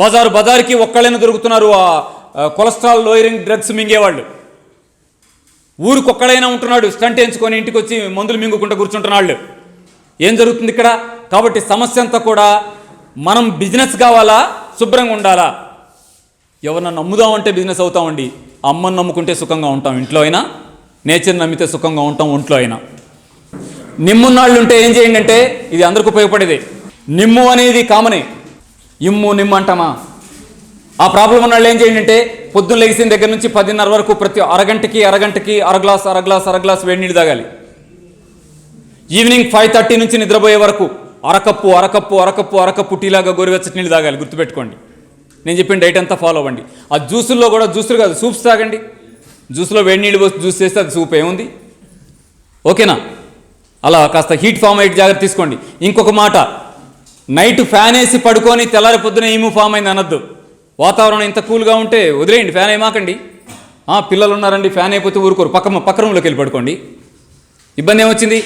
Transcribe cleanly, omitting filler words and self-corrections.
బజార్కి ఒక్కళ్ళైనా దొరుకుతున్నారు cholesterol lowering drugs మింగేవాళ్ళు. ఊరికొక్కడైనా ఉంటున్నాడు stunt ఎంచుకొని ఇంటికి వచ్చి మందులు మింగుకుంటూ కూర్చుంటున్నాళ్ళు. ఏం జరుగుతుంది ఇక్కడ? కాబట్టి సమస్య అంతా కూడా మనం బిజినెస్ కావాలా, శుభ్రంగా ఉండాలా? ఎవరన్నా నమ్ముదామంటే బిజినెస్ అవుతామండి. అమ్మని నమ్ముకుంటే సుఖంగా ఉంటాం ఇంట్లో అయినా, నేచర్ నమ్మితే సుఖంగా ఉంటాం ఒంట్లో అయినా. నిమ్మున్నాళ్ళు ఉంటే ఏం చేయండి అంటే, ఇది అందరికి ఉపయోగపడేది. నిమ్ము అనేది కామనే, నిమ్ము అంటామా? ఆ ప్రాబ్లం ఉన్నాళ్ళు ఏం చేయండి అంటే, పొద్దున్న లెగిసిన దగ్గర నుంచి 10:30 వరకు ప్రతి అరగంటకి అర గ్లాస్ వేడి నీళ్ళు తాగాలి. ఈవినింగ్ 5:30 నుంచి నిద్రపోయే వరకు అరకప్పు టీలాగా గోరువెచ్చటి నీళ్ళు తాగాలి. గుర్తుపెట్టుకోండి, నేను చెప్పిన డైట్ అంతా ఫాలో అవ్వండి. ఆ జ్యూసుల్లో కూడా జ్యూసులు కాదు, సూప్స్ తాగండి. జ్యూస్లో వేడి నీళ్ళు పోసి జ్యూస్ చేస్తే అది సూప్ ఏముంది? ఓకేనా? అలా కాస్త హీట్ ఫామ్ అయ్యి జాగ్రత్త తీసుకోండి. ఇంకొక మాట, నైట్ ఫ్యాన్ వేసి పడుకొని తెల్లారి పొద్దున ఏమూ ఫామ్ అయింది అనొద్దు. వాతావరణం ఇంత కూల్గా ఉంటే వదిలేయండి, ఫ్యాన్ ఏమాకండి. పిల్లలు ఉన్నారండి, ఫ్యాన్ అయిపోతే ఊరుకోరు, పక్క రూమ్లోకి వెళ్ళి పడుకోండి. ఇబ్బంది ఏమొచ్చింది?